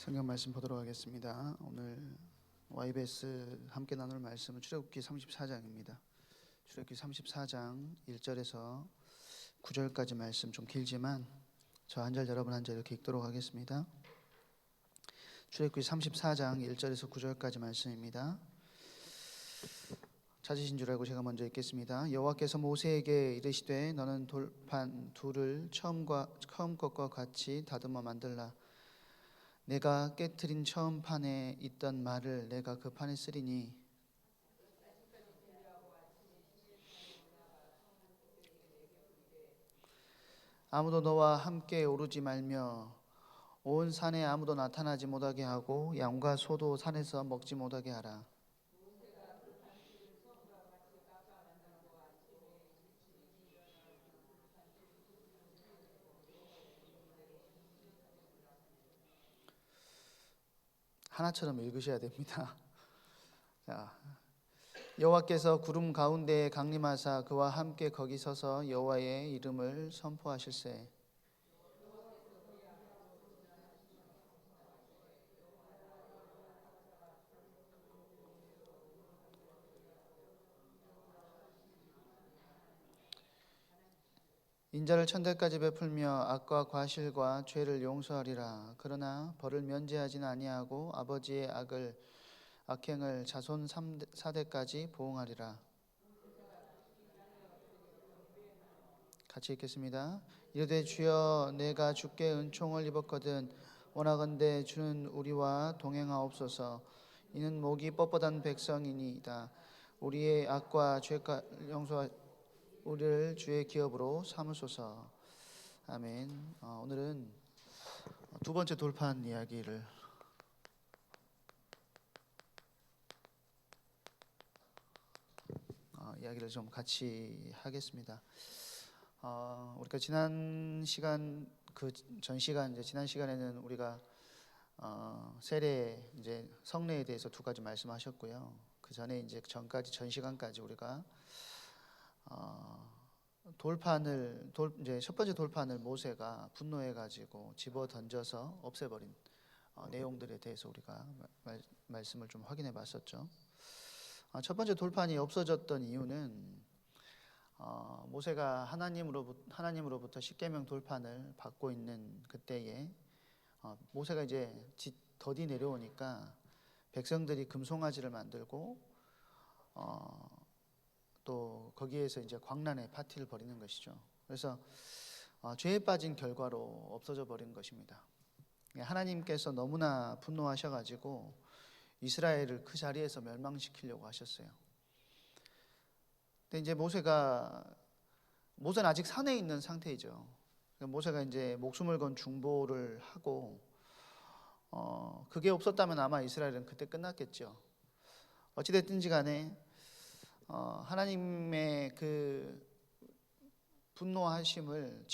성경 말씀 보도록 하겠습니다. 오늘 YBS 함께 나눌 말씀은 출애굽기 34장입니다. 출애굽기 34장 1절에서 9절까지 말씀 좀 길지만 저 한 절 여러분 한 절 이렇게 읽도록 하겠습니다. 출애굽기 34장 1절에서 9절까지 말씀입니다. 찾으신 줄 알고 제가 먼저 읽겠습니다. 여호와께서 모세에게 이르시되 너는 돌판 둘을 처음 것과 같이 다듬어 만들라. 내가 깨트린 처음 판에 있던 말을 내가 그 판에 쓰리니 아무도 너와 함께 오르지 말며 온 산에 아무도 나타나지 못하게 하고 양과 소도 산에서 먹지 못하게 하라. 하나처럼 읽으셔야 됩니다. 자, 여호와께서 구름 가운데에 강림하사 그와 함께 거기 서서 여호와의 이름을 선포하실세. 인자를 천대까지 베풀며 악과 과실과 죄를 용서하리라. 그러나 벌을 면제하지는 아니하고 아버지의 악행을 자손 4대까지 보응하리라. 같이 읽겠습니다. 이르되 주여 내가 주께 은총을 입었거든 원하건대 주는 우리와 동행하옵소서. 이는 목이 뻣뻣한 백성이니이다. 우리의 악과 죄가 용서하 우리를 주의 기업으로 삼으소서. 아멘. 오늘은 두 번째 돌판 이야기를 좀 같이 하겠습니다. 우리가 지난 시간에는 우리가 세례 이제 성례에 대해서 두 가지 말씀하셨고요. 그 전에 이제 전 시간까지 우리가 이제 첫 번째 돌판을 모세가 분노해 가지고 집어 던져서 없애버린 내용들에 대해서 우리가 말씀을 좀 확인해 봤었죠. 첫 번째 돌판이 없어졌던 이유는 모세가 하나님으로부터 십계명 돌판을 받고 있는 그때에 모세가 이제 더디 내려오니까 백성들이 금송아지를 만들고 또 거기에서 이제 광란의 파티를 벌이는 것이죠. 그래서 죄에 빠진 결과로 없어져 버린 것입니다. 하나님께서 너무나 분노하셔가지고 이스라엘을 그 자리에서 멸망시키려고 하셨어요. 근데 이제 모세는 아직 산에 있는 상태이죠. 모세가 이제 목숨을 건 중보를 하고 그게 없었다면 아마 이스라엘은 그때 끝났겠죠. 어찌됐든지 간에 하나님의 그 진노하심을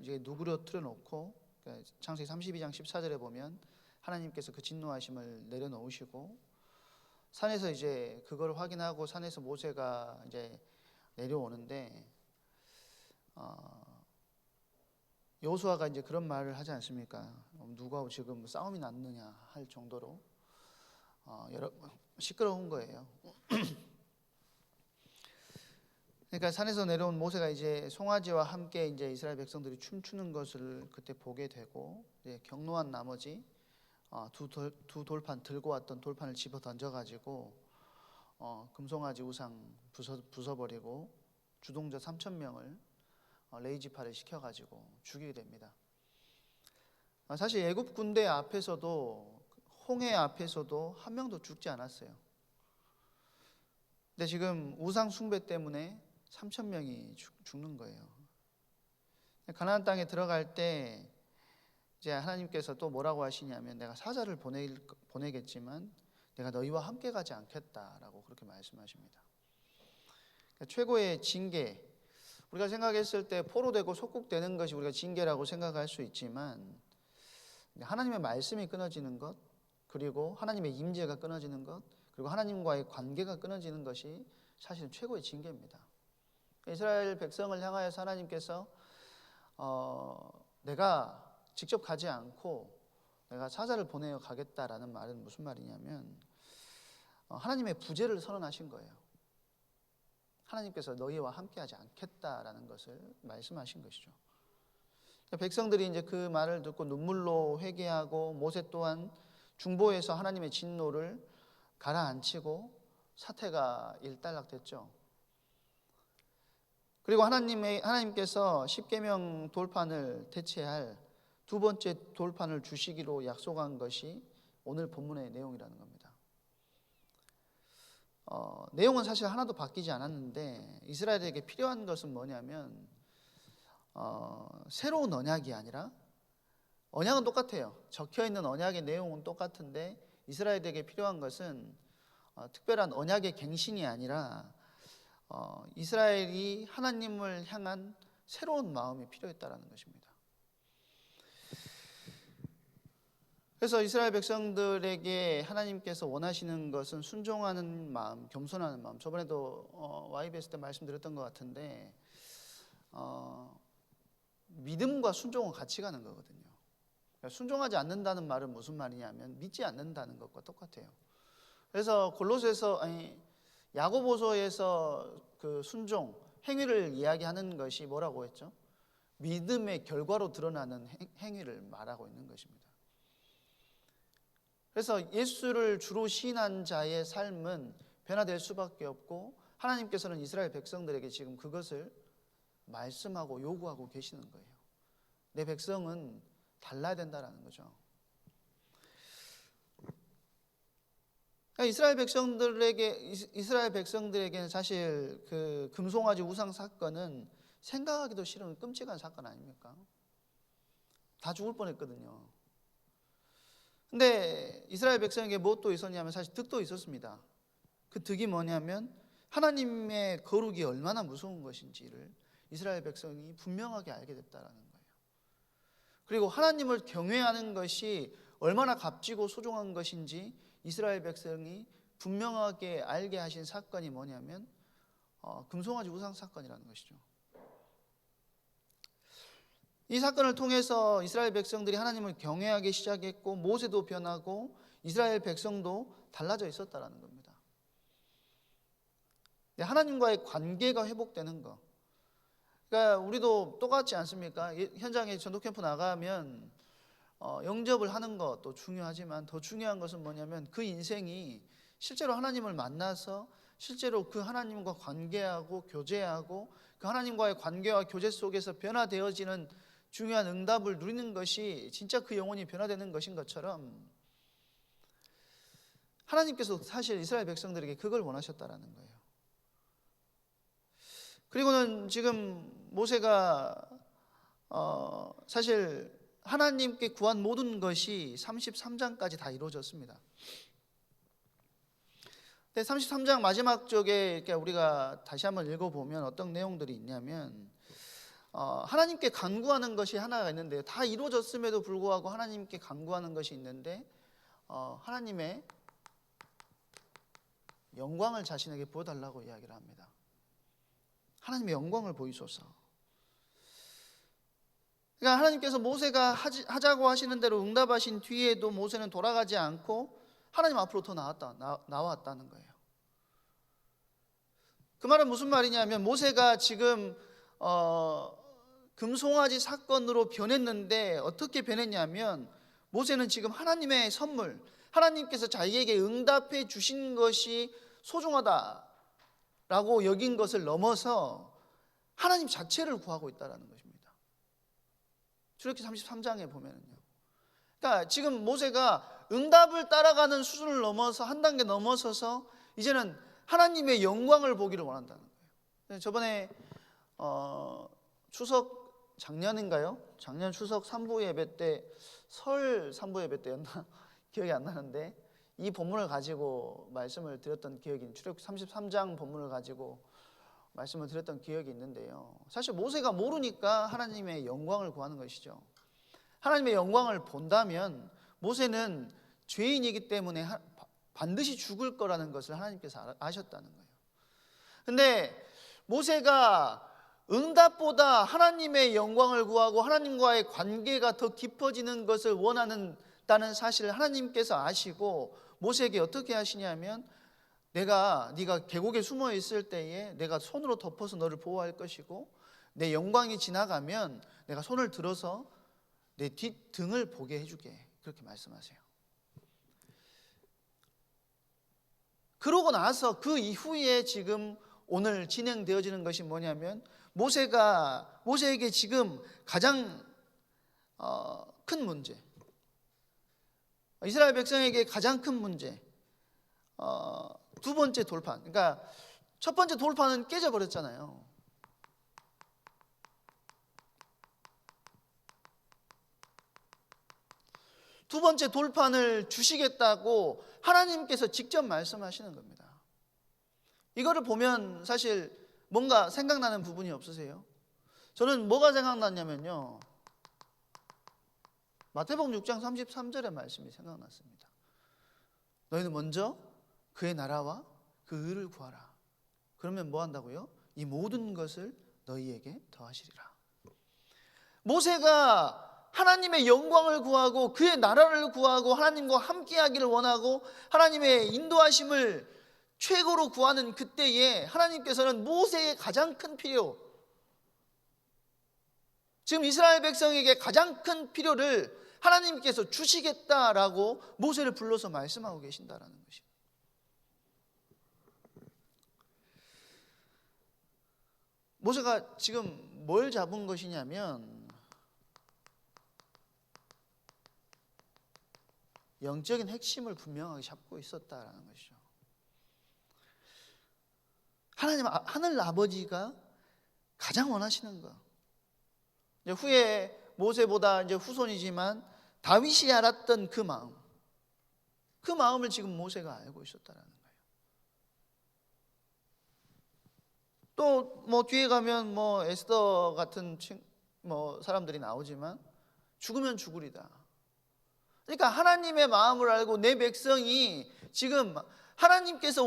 이제 누그러뜨려 놓고, 창세기 32장 14절에 보면 하나님께서 그 진노하심을 내려놓으시고 산에서 이제 그걸 확인하고 산에서 모세가 이제 내려오는데 여호수아가 이제 그런 말을 하지 않습니까? 누가 지금 싸움이 났느냐 할 정도로 시끄러운 거예요. 그러니까 산에서 내려온 모세가 이제 송아지와 함께 이제 이스라엘 백성들이 춤추는 것을 그때 보게 되고, 이제 경노한 나머지 두 돌판 들고 왔던 돌판을 집어 던져가지고 금송아지 우상 부숴버리고 주동자 3,000명을 레이지파를 시켜가지고 죽이게 됩니다. 사실 애굽 군대 앞에서도 홍해 앞에서도 한 명도 죽지 않았어요. 근데 지금 우상 숭배 때문에 3,000명이 죽는 거예요. 가나안 땅에 들어갈 때 이제 하나님께서 또 뭐라고 하시냐면 내가 사자를 보내겠지만 내가 너희와 함께 가지 않겠다라고 그렇게 말씀하십니다. 그러니까 최고의 징계, 우리가 생각했을 때 포로되고 속국되는 것이 우리가 징계라고 생각할 수 있지만 하나님의 말씀이 끊어지는 것, 그리고 하나님의 임재가 끊어지는 것, 그리고 하나님과의 관계가 끊어지는 것이 사실은 최고의 징계입니다. 이스라엘 백성을 향하여서 하나님께서 내가 직접 가지 않고 내가 사자를 보내어 가겠다라는 말은 무슨 말이냐면 하나님의 부재를 선언하신 거예요. 하나님께서 너희와 함께하지 않겠다라는 것을 말씀하신 것이죠. 백성들이 이제 그 말을 듣고 눈물로 회개하고 모세 또한 중보에서 하나님의 진노를 가라앉히고 사태가 일단락됐죠. 그리고 하나님께서 십계명 돌판을 대체할 두 번째 돌판을 주시기로 약속한 것이 오늘 본문의 내용이라는 겁니다. 내용은 사실 하나도 바뀌지 않았는데 이스라엘에게 필요한 것은 뭐냐면 새로운 언약이 아니라, 언약은 똑같아요. 적혀있는 언약의 내용은 똑같은데 이스라엘에게 필요한 것은 특별한 언약의 갱신이 아니라 이스라엘이 하나님을 향한 새로운 마음이 필요했다라는 것입니다. 그래서 이스라엘 백성들에게 하나님께서 원하시는 것은 순종하는 마음, 겸손하는 마음. 저번에도 YBS 때 말씀드렸던 것 같은데 믿음과 순종은 같이 가는 거거든요. 그러니까 순종하지 않는다는 말은 무슨 말이냐면 믿지 않는다는 것과 똑같아요. 그래서 야고보서에서 그 순종, 행위를 이야기하는 것이 뭐라고 했죠? 믿음의 결과로 드러나는 행위를 말하고 있는 것입니다. 그래서 예수를 주로 시인한 자의 삶은 변화될 수밖에 없고 하나님께서는 이스라엘 백성들에게 지금 그것을 말씀하고 요구하고 계시는 거예요. 내 백성은 달라야 된다라는 거죠. 이스라엘 백성들에게는 사실 그 금송아지 우상 사건은 생각하기도 싫은 끔찍한 사건 아닙니까? 다 죽을 뻔했거든요. 근데 이스라엘 백성에게 무엇도 있었냐면 사실 득도 있었습니다. 그 득이 뭐냐면 하나님의 거룩이 얼마나 무서운 것인지를 이스라엘 백성이 분명하게 알게 됐다라는 거예요. 그리고 하나님을 경외하는 것이 얼마나 값지고 소중한 것인지 이스라엘 백성이 분명하게 알게 하신 사건이 뭐냐면 금송아지 우상 사건이라는 것이죠. 이 사건을 통해서 이스라엘 백성들이 하나님을 경외하기 시작했고 모세도 변하고 이스라엘 백성도 달라져 있었다라는 겁니다. 하나님과의 관계가 회복되는 것. 그러니까 우리도 똑같지 않습니까? 현장에 전도캠프 나가면 영접을 하는 것도 중요하지만 더 중요한 것은 뭐냐면 그 인생이 실제로 하나님을 만나서 실제로 그 하나님과 관계하고 교제하고 그 하나님과의 관계와 교제 속에서 변화되어지는 중요한 응답을 누리는 것이 진짜 그 영혼이 변화되는 것인 것처럼 하나님께서 사실 이스라엘 백성들에게 그걸 원하셨다라는 거예요. 그리고는 지금 모세가 사실 하나님께 구한 모든 것이 33장까지 다 이루어졌습니다. 근데 33장 마지막 쪽에 우리가 다시 한번 읽어보면 어떤 내용들이 있냐면 하나님께 간구하는 것이 하나가 있는데요. 다 이루어졌음에도 불구하고 하나님께 간구하는 것이 있는데 하나님의 영광을 자신에게 부어달라고 이야기를 합니다. 하나님의 영광을 보이소서. 그러니까 하나님께서 모세가 하자고 하시는 대로 응답하신 뒤에도 모세는 돌아가지 않고 하나님 앞으로 더 나왔다는 거예요. 그 말은 무슨 말이냐면 모세가 지금 금송아지 사건으로 변했는데 어떻게 변했냐면 모세는 지금 하나님의 선물, 하나님께서 자기에게 응답해 주신 것이 소중하다라고 여긴 것을 넘어서 하나님 자체를 구하고 있다는 것입니다. 출애굽기 33장에 보면은요. 그러니까 지금 모세가 응답을 따라가는 수준을 넘어서 한 단계 넘어서서 이제는 하나님의 영광을 보기를 원한다는 거예요. 저번에 추석 작년인가요? 작년 추석 3부 예배 때 설 3부 예배 때였나? 기억이 안 나는데 이 본문을 가지고 말씀을 드렸던 기억이 출애굽기 33장 본문을 가지고 말씀을 드렸던 기억이 있는데요. 사실 모세가 모르니까 하나님의 영광을 구하는 것이죠. 하나님의 영광을 본다면 모세는 죄인이기 때문에 반드시 죽을 거라는 것을 하나님께서 아셨다는 거예요. 근데 모세가 응답보다 하나님의 영광을 구하고 하나님과의 관계가 더 깊어지는 것을 원하는 있다는 사실을 하나님께서 아시고 모세에게 어떻게 하시냐면 네가 계곡에 숨어 있을 때에 내가 손으로 덮어서 너를 보호할 것이고 내 영광이 지나가면 내가 손을 들어서 내 뒷등을 보게 해주게, 그렇게 말씀하세요. 그러고 나서 그 이후에 지금 오늘 진행되어지는 것이 뭐냐면 모세에게 지금 가장 큰 문제, 이스라엘 백성에게 가장 큰 문제, 두 번째 돌판. 그러니까 첫 번째 돌판은 깨져버렸잖아요. 두 번째 돌판을 주시겠다고 하나님께서 직접 말씀하시는 겁니다. 이거를 보면 사실 뭔가 생각나는 부분이 없으세요? 저는 뭐가 생각났냐면요, 마태복음 6장 33절의 말씀이 생각났습니다. 너희는 먼저 그의 나라와 그 의를 구하라. 그러면 뭐 한다고요? 이 모든 것을 너희에게 더하시리라. 모세가 하나님의 영광을 구하고 그의 나라를 구하고 하나님과 함께하기를 원하고 하나님의 인도하심을 최고로 구하는 그때에 하나님께서는 모세의 가장 큰 필요, 지금 이스라엘 백성에게 가장 큰 필요를 하나님께서 주시겠다라고 모세를 불러서 말씀하고 계신다라는 것이에요. 모세가 지금 뭘 잡은 것이냐면 영적인 핵심을 분명하게 잡고 있었다라는 것이죠. 하늘 아버지가 가장 원하시는 것, 이제 후에 모세보다 이제 후손이지만 다윗이 알았던 그 마음을 지금 모세가 알고 있었다라는 거예요. 또 뭐 뒤에 가면 뭐 에스더 같은 사람들이 나오지만 죽으면 죽으리다. 그러니까 하나님의 마음을 알고 내 백성이 지금 하나님께서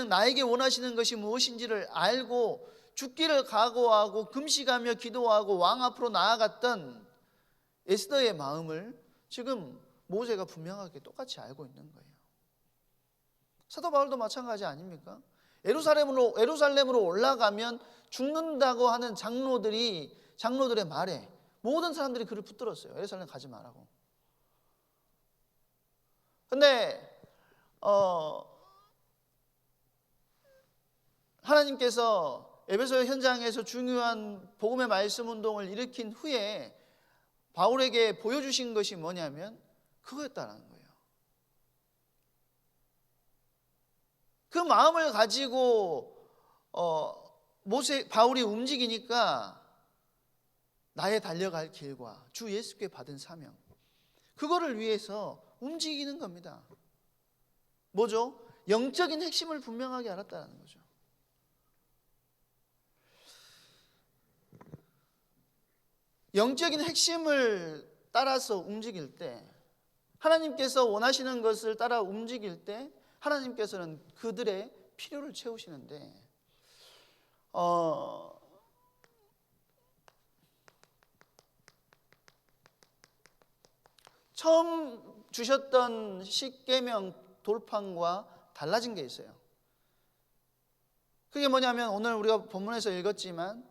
나에게 원하시는 것이 무엇인지를 알고 죽기를 각오하고 금식하며 기도하고 왕 앞으로 나아갔던 에스더의 마음을 지금 모세가 분명하게 똑같이 알고 있는 거예요. 사도 바울도 마찬가지 아닙니까? 예루살렘으로 올라가면 죽는다고 하는 장로들의 말에 모든 사람들이 그를 붙들었어요. 예루살렘 가지 말라고. 근데 하나님께서 에베소 현장에서 중요한 복음의 말씀 운동을 일으킨 후에 바울에게 보여주신 것이 뭐냐면 그거였다라는 거예요. 그 마음을 가지고 바울이 움직이니까 나의 달려갈 길과 주 예수께 받은 사명, 그거를 위해서 움직이는 겁니다. 뭐죠? 영적인 핵심을 분명하게 알았다는 거죠. 영적인 핵심을 따라서 움직일 때, 하나님께서 원하시는 것을 따라 움직일 때 하나님께서는 그들의 필요를 채우시는데 처음 주셨던 십계명 돌판과 달라진 게 있어요. 그게 뭐냐면 오늘 우리가 본문에서 읽었지만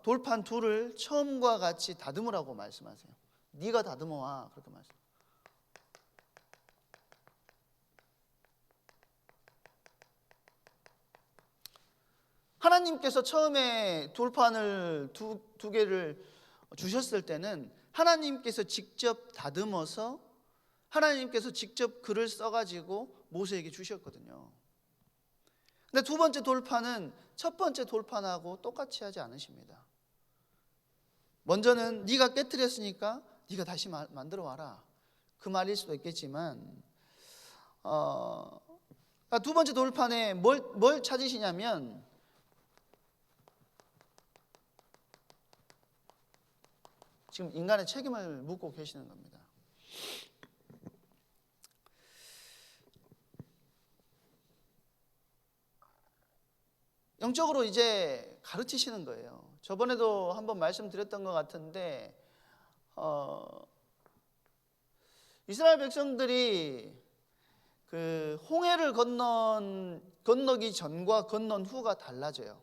돌판 둘을 처음과 같이 다듬으라고 말씀하세요. 네가 다듬어와, 그렇게 말씀. 하나님께서 처음에 돌판을 두 개를 주셨을 때는 하나님께서 직접 다듬어서 하나님께서 직접 글을 써가지고 모세에게 주셨거든요. 근데 두 번째 돌판은 첫 번째 돌판하고 똑같이 하지 않으십니다. 먼저는 네가 깨트렸으니까 네가 다시 만들어 와라, 그 말일 수도 있겠지만 두 번째 돌판에 뭘 찾으시냐면 지금 인간의 책임을 묻고 계시는 겁니다. 영적으로 이제 가르치시는 거예요. 저번에도 한번 말씀드렸던 것 같은데 이스라엘 백성들이 그 홍해를 건너기 전과 건넌 후가 달라져요.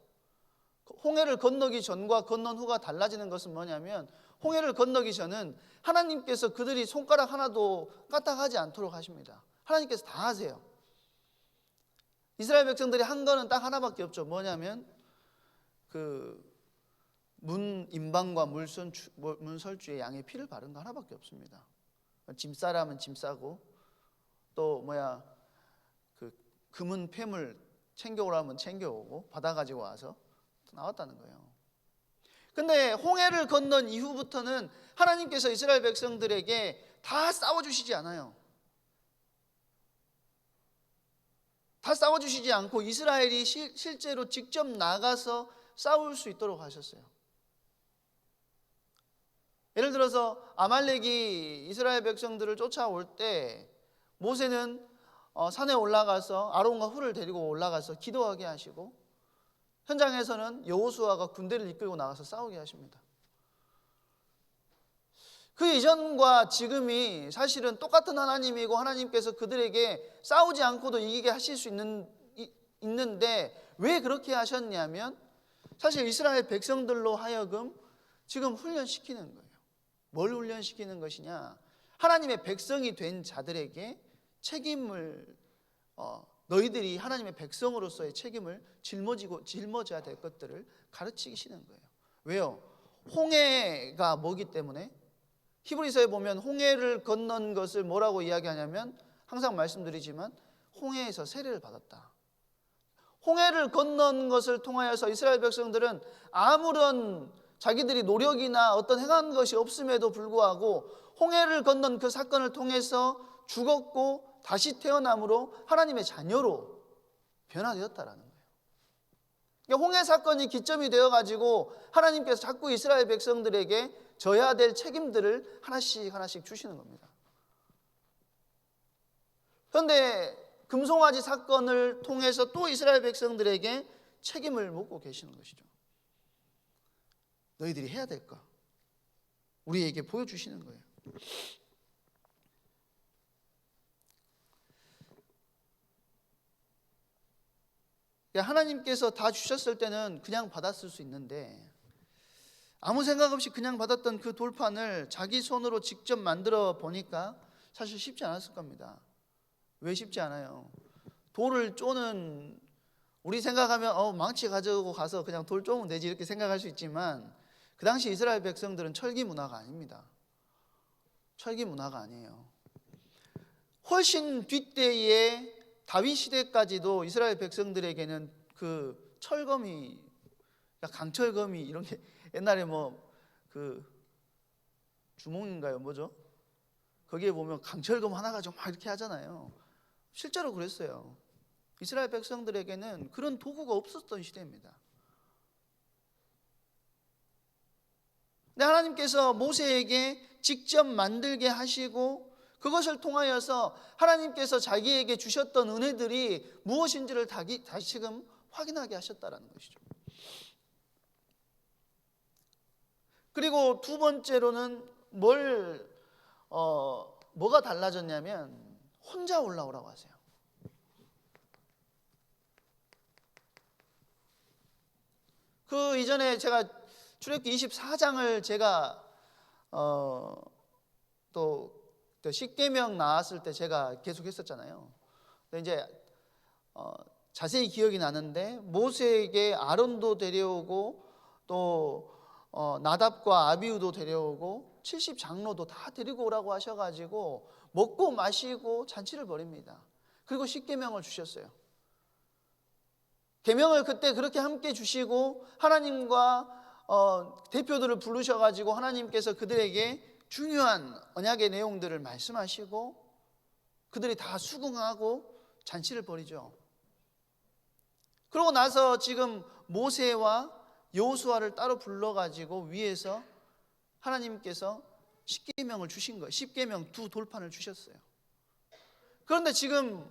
홍해를 건너기 전과 건넌 후가 달라지는 것은 뭐냐면, 홍해를 건너기 전은 하나님께서 그들이 손가락 하나도 까딱하지 않도록 하십니다. 하나님께서 다 하세요. 이스라엘 백성들이 한 거는 딱 하나밖에 없죠. 뭐냐면 그 문 임방과 문설주에 양의 피를 바른 거 하나밖에 없습니다. 짐 싸라면 짐 싸고, 또 그 금은 폐물 챙겨오라면 챙겨오고 받아가지고 와서 나왔다는 거예요. 근데 홍해를 건넌 이후부터는 하나님께서 이스라엘 백성들에게 다 싸워주시지 않아요. 다 싸워주시지 않고 이스라엘이 실제로 직접 나가서 싸울 수 있도록 하셨어요. 예를 들어서 아말렉이 이스라엘 백성들을 쫓아올 때 모세는 산에 올라가서 아론과 훌을 데리고 올라가서 기도하게 하시고, 현장에서는 여호수아가 군대를 이끌고 나가서 싸우게 하십니다. 그 이전과 지금이 사실은 똑같은 하나님이고, 하나님께서 그들에게 싸우지 않고도 이기게 하실 수 있는데 왜 그렇게 하셨냐면, 사실 이스라엘 백성들로 하여금 지금 훈련시키는 거예요. 뭘 훈련시키는 것이냐? 하나님의 백성이 된 자들에게 책임을, 너희들이 하나님의 백성으로서의 책임을 짊어져야 될 것들을 가르치시는 거예요. 왜요? 홍해가 뭐기 때문에? 히브리서에 보면 홍해를 건넌 것을 뭐라고 이야기하냐면, 항상 말씀드리지만 홍해에서 세례를 받았다. 홍해를 건넌 것을 통하여서 이스라엘 백성들은 아무런 자기들이 노력이나 어떤 행한 것이 없음에도 불구하고 홍해를 건넌 그 사건을 통해서 죽었고 다시 태어남으로 하나님의 자녀로 변화되었다라는 거예요. 그러니까 홍해 사건이 기점이 되어가지고 하나님께서 자꾸 이스라엘 백성들에게 져야 될 책임들을 하나씩 주시는 겁니다. 그런데 금송아지 사건을 통해서 또 이스라엘 백성들에게 책임을 묻고 계시는 것이죠. 너희들이 해야 될 거 우리에게 보여주시는 거예요. 하나님께서 다 주셨을 때는 그냥 받았을 수 있는데, 아무 생각 없이 그냥 받았던 그 돌판을 자기 손으로 직접 만들어 보니까 사실 쉽지 않았을 겁니다. 왜 쉽지 않아요? 돌을 쪼는, 우리 생각하면 망치 가지고 가서 그냥 돌 쪼면 되지 이렇게 생각할 수 있지만, 그 당시 이스라엘 백성들은 철기 문화가 아닙니다. 철기 문화가 아니에요. 훨씬 뒷때에 다윗 시대까지도 이스라엘 백성들에게는 그 철거미, 강철거미 이런 게 옛날에 그 주몽인가요? 뭐죠? 거기에 보면 강철검 하나 가지고 막 이렇게 하잖아요. 실제로 그랬어요. 이스라엘 백성들에게는 그런 도구가 없었던 시대입니다. 근데 하나님께서 모세에게 직접 만들게 하시고, 그것을 통하여서 하나님께서 자기에게 주셨던 은혜들이 무엇인지를 다시금 확인하게 하셨다는 것이죠. 그리고 두 번째로는 뭐가 달라졌냐면 혼자 올라오라고 하세요. 그 이전에 제가 출애굽기 24장을 제가 또 십계명 나왔을 때 제가 계속 했었잖아요. 근데 이제 자세히 기억이 나는데, 모세에게 아론도 데려오고 또 나답과 아비후도 데려오고 70장로도 다 데리고 오라고 하셔가지고 먹고 마시고 잔치를 벌입니다. 그리고 십계명을 주셨어요. 계명을 그때 그렇게 함께 주시고, 하나님과 대표들을 부르셔가지고 하나님께서 그들에게 중요한 언약의 내용들을 말씀하시고, 그들이 다 수긍하고 잔치를 벌이죠. 그러고 나서 지금 모세와 여호수아를 따로 불러가지고 위에서 하나님께서 십계명을 주신 거예요. 십계명 두 돌판을 주셨어요. 그런데 지금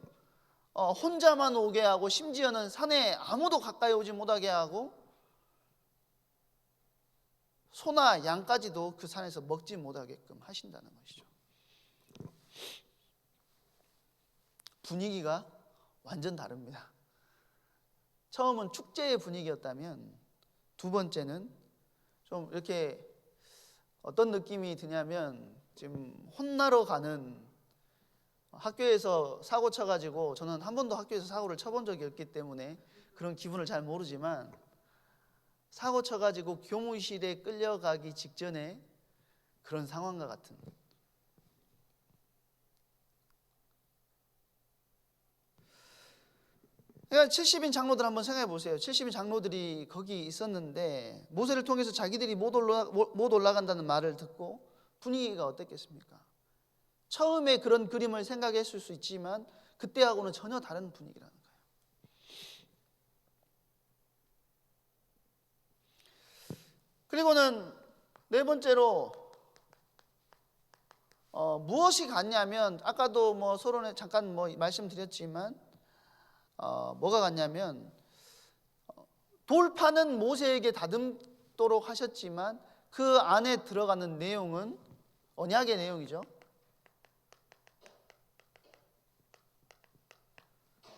혼자만 오게 하고, 심지어는 산에 아무도 가까이 오지 못하게 하고, 소나 양까지도 그 산에서 먹지 못하게끔 하신다는 것이죠. 분위기가 완전 다릅니다. 처음은 축제의 분위기였다면 두 번째는 좀 이렇게 어떤 느낌이 드냐면 지금 혼나러 가는, 학교에서 사고 쳐가지고, 저는 한 번도 학교에서 사고를 쳐본 적이 없기 때문에 그런 기분을 잘 모르지만, 사고 쳐가지고 교무실에 끌려가기 직전에 그런 상황과 같은, 그러니까 70인 장로들 한번 생각해 보세요. 70인 장로들이 거기 있었는데 모세를 통해서 자기들이 못 올라간다는 말을 듣고 분위기가 어땠겠습니까? 처음에 그런 그림을 생각했을 수 있지만 그때하고는 전혀 다른 분위기라는 거예요. 그리고는 네 번째로 무엇이 같냐면, 아까도 뭐 서론에 잠깐 말씀드렸지만 뭐가 같냐면, 돌파는 모세에게 다듬도록 하셨지만 그 안에 들어가는 내용은 언약의 내용이죠.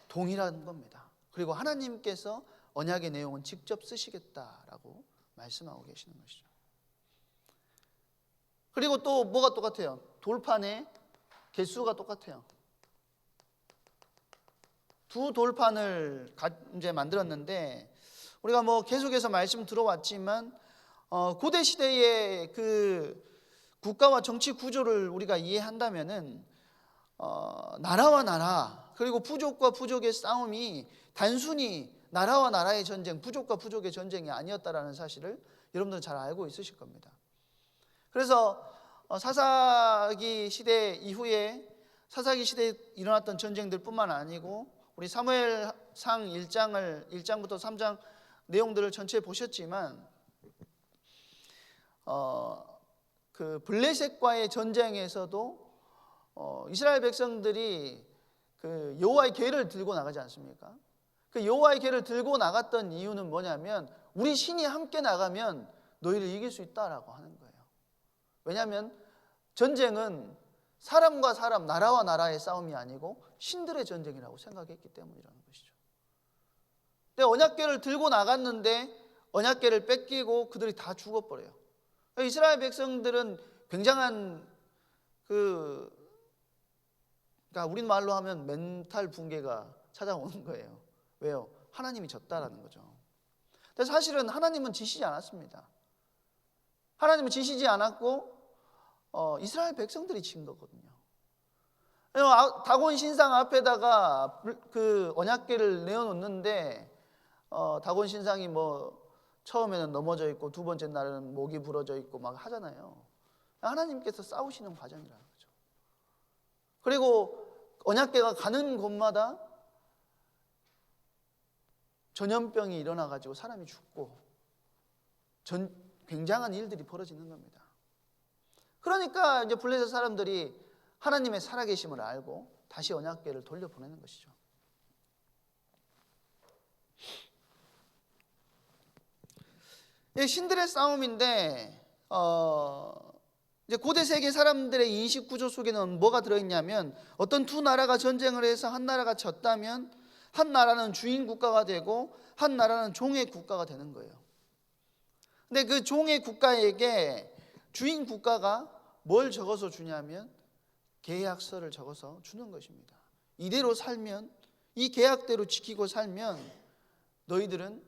동일한 겁니다. 그리고 하나님께서 언약의 내용은 직접 쓰시겠다라고 말씀하고 계시는 것이죠. 그리고 또 뭐가 똑같아요? 돌판의 개수가 똑같아요. 두 돌판을 이제 만들었는데, 우리가 뭐 계속해서 말씀 들어왔지만 고대 시대의 그 국가와 정치 구조를 우리가 이해한다면은 나라와 나라, 그리고 부족과 부족의 싸움이 단순히 나라와 나라의 전쟁, 부족과 부족의 전쟁이 아니었다라는 사실을 여러분들은 잘 알고 있으실 겁니다. 그래서 사사기 시대 이후에 사사기 시대에 일어났던 전쟁들뿐만 아니고, 우리 사무엘상 1장부터 3장 내용들을 전체 보셨지만 그 블레셋과의 전쟁에서도 이스라엘 백성들이 그 여호와의 궤를 들고 나가지 않습니까? 그 여호와의 궤를 들고 나갔던 이유는 뭐냐면, 우리 신이 함께 나가면 너희를 이길 수 있다라고 하는 거예요. 왜냐하면 전쟁은 사람과 사람, 나라와 나라의 싸움이 아니고 신들의 전쟁이라고 생각했기 때문이라는 것이죠. 근데 언약궤를 들고 나갔는데 언약궤를 뺏기고 그들이 다 죽어버려요. 이스라엘 백성들은 굉장한 그러니까 우리 말로 하면 멘탈 붕괴가 찾아오는 거예요. 왜요? 하나님이 졌다라는 거죠. 근데 사실은 하나님은 지시지 않았습니다. 하나님은 지시지 않았고 이스라엘 백성들이 진 거거든요. 다곤 신상 앞에다가 그 언약궤를 내어놓는데 다곤 신상이 뭐 처음에는 넘어져 있고 두 번째 날은 목이 부러져 있고 막 하잖아요. 하나님께서 싸우시는 과정이라는 거죠. 그리고 언약궤가 가는 곳마다 전염병이 일어나가지고 사람이 죽고 굉장한 일들이 벌어지는 겁니다. 그러니까 이제 블레셋 사람들이 하나님의 살아계심을 알고 다시 언약궤를 돌려보내는 것이죠. 신들의 싸움인데 이제 고대 세계 사람들의 인식 구조 속에는 뭐가 들어있냐면, 어떤 두 나라가 전쟁을 해서 한 나라가 졌다면 한 나라는 주인 국가가 되고 한 나라는 종의 국가가 되는 거예요. 근데 그 종의 국가에게 주인 국가가 뭘 적어서 주냐면 계약서를 적어서 주는 것입니다. 이대로 살면, 이 계약대로 지키고 살면 너희들은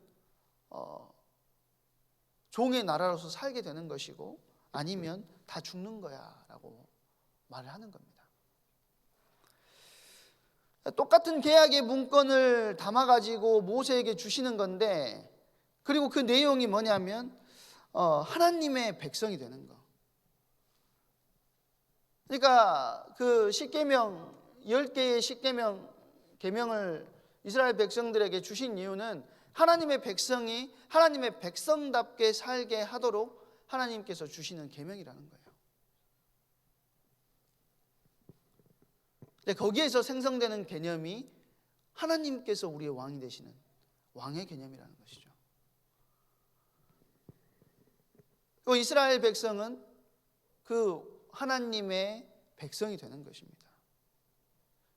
종의 나라로서 살게 되는 것이고, 아니면 다 죽는 거야 라고 말을 하는 겁니다. 똑같은 계약의 문건을 담아가지고 모세에게 주시는 건데, 그리고 그 내용이 뭐냐면 하나님의 백성이 되는 거. 그러니까 그 십계명 10개의 십계명 계명을 이스라엘 백성들에게 주신 이유는 하나님의 백성이 하나님의 백성답게 살게 하도록 하나님께서 주시는 계명이라는 거예요. 근데 거기에서 생성되는 개념이 하나님께서 우리의 왕이 되시는 왕의 개념이라는 것이죠. 그리고 이스라엘 백성은 그 하나님의 백성이 되는 것입니다.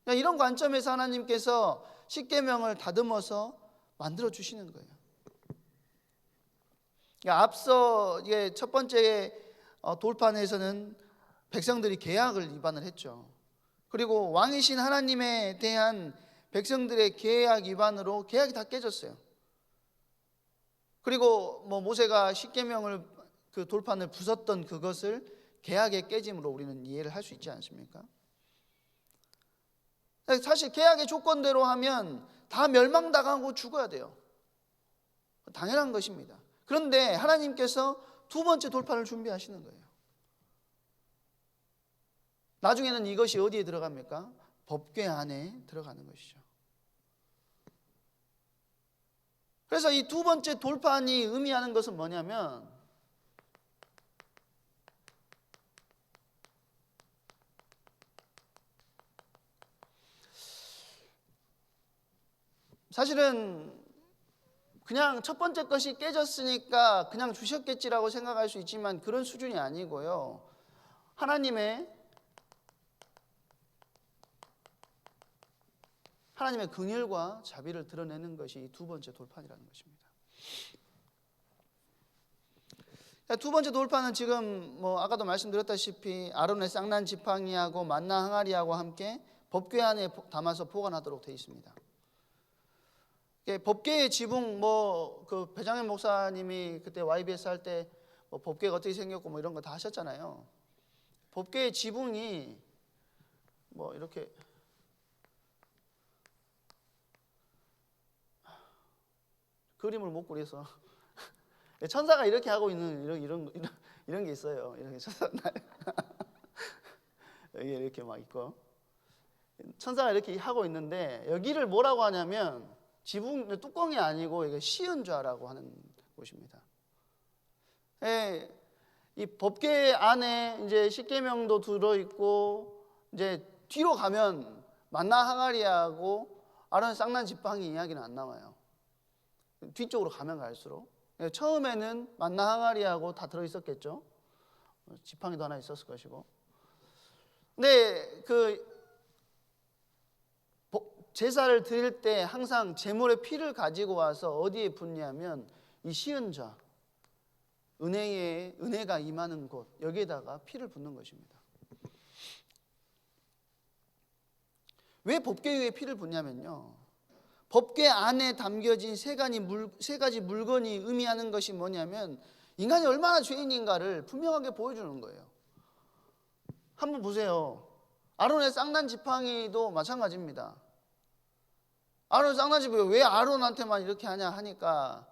이런 관점에서 하나님께서 십계명을 다듬어서 만들어 주시는 거예요. 앞서 첫 번째 돌판에서는 백성들이 계약을 위반을 했죠. 그리고 왕이신 하나님에 대한 백성들의 계약 위반으로 계약이 다 깨졌어요. 그리고 모세가 십계명을 그 돌판을 부쉈던 그것을 계약의 깨짐으로 우리는 이해를 할 수 있지 않습니까? 사실 계약의 조건대로 하면 다 멸망당하고 죽어야 돼요. 당연한 것입니다. 그런데 하나님께서 두 번째 돌판을 준비하시는 거예요. 나중에는 이것이 어디에 들어갑니까? 법궤 안에 들어가는 것이죠. 그래서 이 두 번째 돌판이 의미하는 것은 뭐냐면, 사실은 그냥 첫 번째 것이 깨졌으니까 그냥 주셨겠지라고 생각할 수 있지만 그런 수준이 아니고요. 하나님의 긍휼과 자비를 드러내는 것이 두 번째 돌판이라는 것입니다. 두 번째 돌판은 지금 아까도 말씀드렸다시피 아론의 쌍난 지팡이하고 만나 항아리하고 함께 법궤 안에 담아서 보관하도록 되어 있습니다. 법궤의 지붕 그 배장현 목사님이 그때 YBS 할 때 법궤가 어떻게 생겼고 이런 거 다 하셨잖아요. 법궤의 지붕이 이렇게 그림을 못 그려서 천사가 이렇게 하고 있는 이런 게 있어요. 이렇게 천사 여기 이렇게 막 있고 천사가 이렇게 하고 있는데 여기를 뭐라고 하냐면 지붕 뚜껑이 아니고 이게 시은좌라고 하는 곳입니다. 이 법궤 안에 이제 십계명도 들어 있고 이제 뒤로 가면 만나 항아리하고 아론 쌍난 지팡이 이야기는 안 나와요. 뒤쪽으로 가면 갈수록 처음에는 만나 항아리하고 다 들어 있었겠죠. 지팡이도 하나 있었을 것이고. 근데 제사를 드릴 때 항상 제물의 피를 가지고 와서 어디에 붓냐면 이 시은좌, 은혜가 임하는 곳, 여기에다가 피를 붓는 것입니다. 왜 법궤 위에 피를 붓냐면요, 법궤 안에 담겨진 세 가지 물건이 의미하는 것이 뭐냐면 인간이 얼마나 죄인인가를 분명하게 보여주는 거예요. 한번 보세요. 아론의 쌍난 지팡이도 마찬가지입니다. 아론 쌍난 지팡이 왜 아론한테만 이렇게 하냐 하니까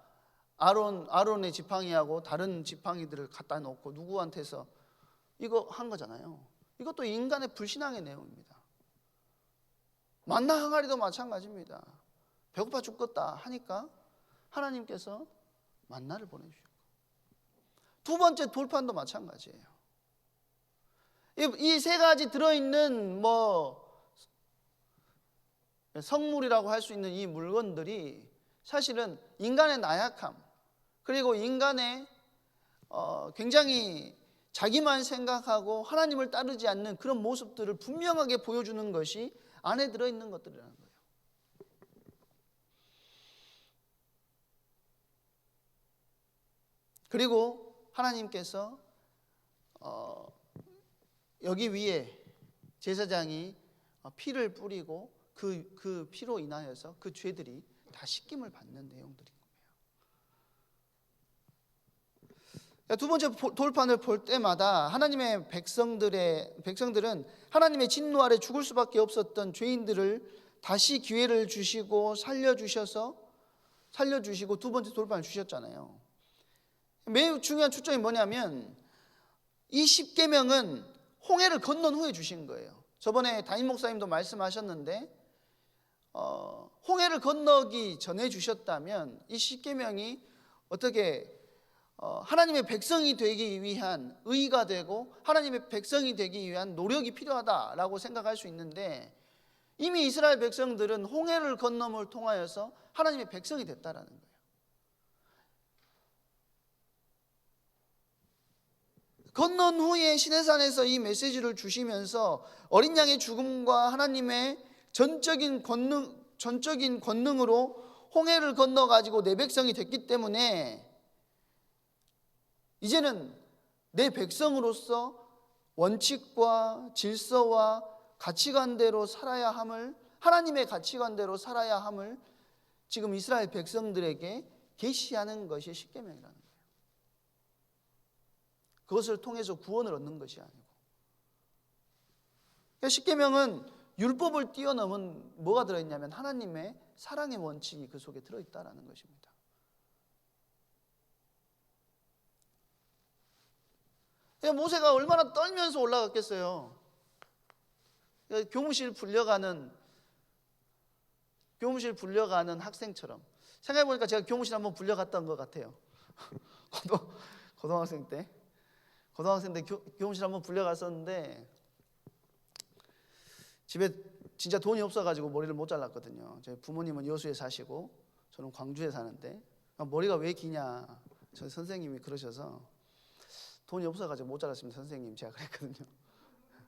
아론의 지팡이하고 다른 지팡이들을 갖다 놓고 누구한테서 이거 한 거잖아요. 이것도 인간의 불신앙의 내용입니다. 만나 항아리도 마찬가지입니다. 배고파 죽겠다 하니까 하나님께서 만나를 보내주셨고, 두 번째 돌판도 마찬가지예요. 이 세 가지 들어있는 성물이라고 할 수 있는 이 물건들이 사실은 인간의 나약함, 그리고 인간의 굉장히 자기만 생각하고 하나님을 따르지 않는 그런 모습들을 분명하게 보여주는 것이 안에 들어있는 것들이라는 거예요. 그리고 하나님께서 여기 위에 제사장이 피를 뿌리고 그 피로 인하여서 그 죄들이 다 씻김을 받는 내용들인 거예요. 두 번째 돌판을 볼 때마다 하나님의 백성들은 하나님의 진노 아래 죽을 수밖에 없었던 죄인들을 다시 기회를 주시고 살려주시고 두 번째 돌판을 주셨잖아요. 매우 중요한 초점이 뭐냐면 이 십계명은 홍해를 건넌 후에 주신 거예요. 저번에 담임 목사님도 말씀하셨는데 홍해를 건너기 전에 주셨다면 이 십계명이 어떻게 하나님의 백성이 되기 위한 의가 되고 하나님의 백성이 되기 위한 노력이 필요하다라고 생각할 수 있는데, 이미 이스라엘 백성들은 홍해를 건너을 통하여서 하나님의 백성이 됐다라는 거예요. 건넌 후에 시내산에서 이 메시지를 주시면서 어린 양의 죽음과 하나님의 전적인 권능으로 홍해를 건너 가지고 내 백성이 됐기 때문에 이제는 내 백성으로서 원칙과 질서와 가치관대로 살아야 함을, 하나님의 가치관대로 살아야 함을 지금 이스라엘 백성들에게 계시하는 것이 십계명이라는 거예요. 그것을 통해서 구원을 얻는 것이 아니고. 그러니까 십계명은 율법을 뛰어넘은 뭐가 들어있냐면 하나님의 사랑의 원칙이 그 속에 들어있다는 것입니다. 그러니까 모세가 얼마나 떨면서 올라갔겠어요. 그러니까 교무실 불려가는 학생처럼. 생각해보니까 제가 교무실 한번 불려갔던 것 같아요. 고등학생 때 교무실 한번 불려갔었는데 집에 진짜 돈이 없어가지고 머리를 못 잘랐거든요. 저희 부모님은 여수에 사시고 저는 광주에 사는데 머리가 왜 기냐 저희 선생님이 그러셔서 돈이 없어가지고 못 잘랐습니다. 선생님 제가 그랬거든요.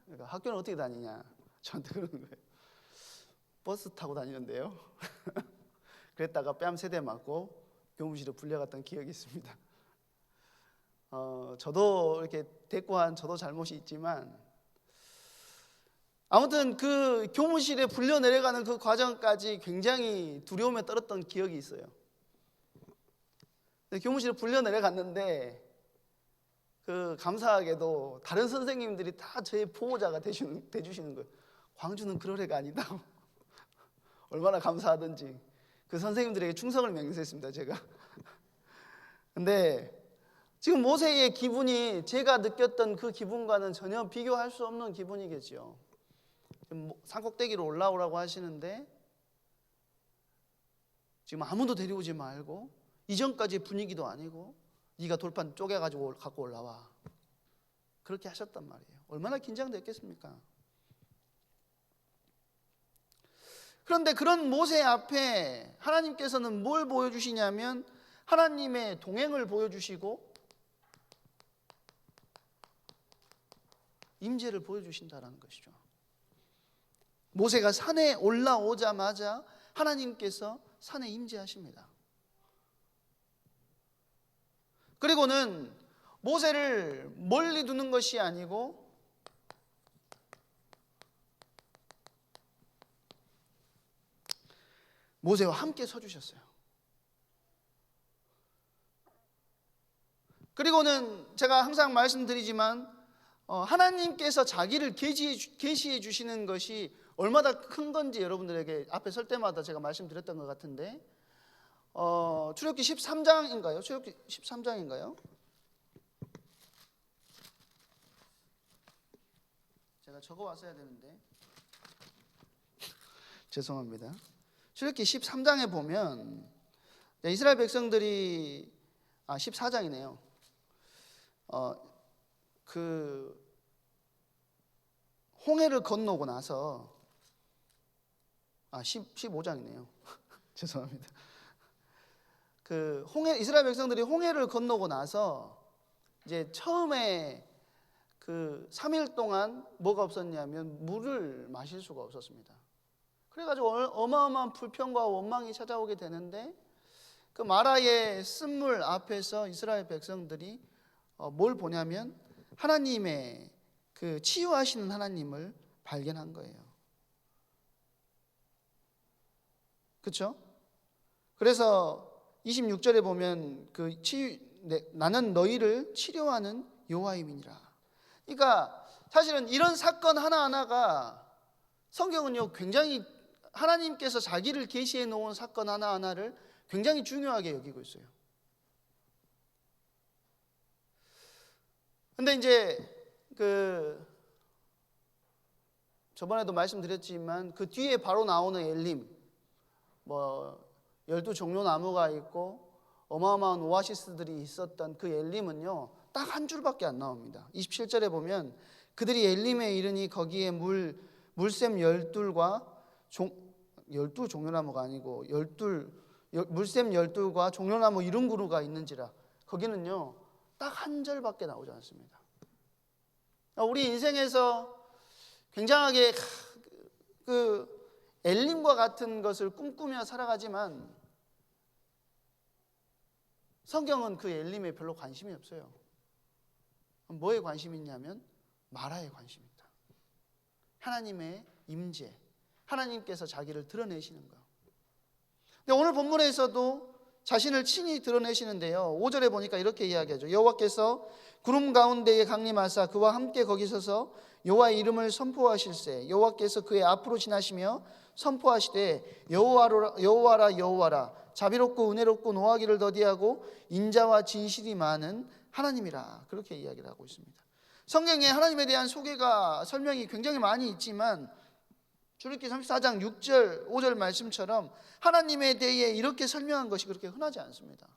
그러니까 학교는 어떻게 다니냐 저한테 그러는 거예요. 버스 타고 다니는데요. 그랬다가 뺨 3대 맞고 교무실에 불려갔던 기억이 있습니다. 저도 이렇게 대꾸한 저도 잘못이 있지만 아무튼 그 교무실에 불려 내려가는 그 과정까지 굉장히 두려움에 떨었던 기억이 있어요. 교무실에 불려 내려갔는데 그 감사하게도 다른 선생님들이 다 저의 보호자가 돼주시는 거예요. 광주는 그럴 애가 아니다. 얼마나 감사하든지 그 선생님들에게 충성을 맹세했습니다. 제가. 근데 지금 모세의 기분이 제가 느꼈던 그 기분과는 전혀 비교할 수 없는 기분이겠죠. 산꼭대기로 올라오라고 하시는데 지금 아무도 데려오지 말고 이전까지의 분위기도 아니고 네가 돌판 쪼개가지고 갖고 올라와 그렇게 하셨단 말이에요. 얼마나 긴장됐겠습니까? 그런데 그런 모세 앞에 하나님께서는 뭘 보여주시냐면 하나님의 동행을 보여주시고 임재를 보여주신다는 것이죠. 모세가 산에 올라오자마자 하나님께서 산에 임재하십니다. 그리고는 모세를 멀리 두는 것이 아니고 모세와 함께 서주셨어요. 그리고는 제가 항상 말씀드리지만 하나님께서 자기를 계시해 주시는 것이 얼마나 큰 건지 여러분들에게 앞에 설 때마다 제가 말씀드렸던 것 같은데 출애굽기 13장인가요? 출애굽기 13장인가요? 제가 적어 왔어야 되는데 죄송합니다. 출애굽기 13장에 보면 이스라엘 백성들이 14장이네요. 그 홍해를 건너고 나서 15장이네요. 죄송합니다. 그 이스라엘 백성들이 홍해를 건너고 나서 이제 처음에 그 3일 동안 뭐가 없었냐면 물을 마실 수가 없었습니다. 그래가지고 어마어마한 불평과 원망이 찾아오게 되는데 그 마라의 쓴물 앞에서 이스라엘 백성들이 뭘 보냐면 하나님의 그 치유하시는 하나님을 발견한 거예요. 그렇죠? 그래서 26절에 보면 나는 너희를 치료하는 여호와임이니라. 그러니까 사실은 이런 사건 하나하나가 성경은요 굉장히 하나님께서 자기를 계시해 놓은 사건 하나하나를 굉장히 중요하게 여기고 있어요. 근데 이제 저번에도 말씀드렸지만 그 뒤에 바로 나오는 엘림 12종려나무가 있고 어마어마한 오아시스들이 있었던 그 엘림은요 딱 한 줄밖에 안 나옵니다. 27절에 보면 그들이 엘림에 이르니 거기에 물샘 12과 12종려나무가 아니고 물샘 12과 종려나무 70그루가 있는지라. 거기는요 딱 한 절밖에 나오지 않습니다. 우리 인생에서 굉장하게 엘림과 같은 것을 꿈꾸며 살아가지만 성경은 그 엘림에 별로 관심이 없어요. 뭐에 관심이 있냐면 마라에 관심이 있다. 하나님의 임재, 하나님께서 자기를 드러내시는 거. 근데 오늘 본문에서도 자신을 친히 드러내시는데요. 5절에 보니까 이렇게 이야기하죠. 여호와께서 구름 가운데에 강림하사 그와 함께 거기 서서 여호와의 이름을 선포하실세. 여호와께서 그의 앞으로 지나시며 선포하시되 여호와라 여호와라 자비롭고 은혜롭고 노하기를 더디하고 인자와 진실이 많은 하나님이라. 그렇게 이야기를 하고 있습니다. 성경에 하나님에 대한 소개가 설명이 굉장히 많이 있지만 출애굽기 34장 6절 5절 말씀처럼 하나님에 대해 이렇게 설명한 것이 그렇게 흔하지 않습니다.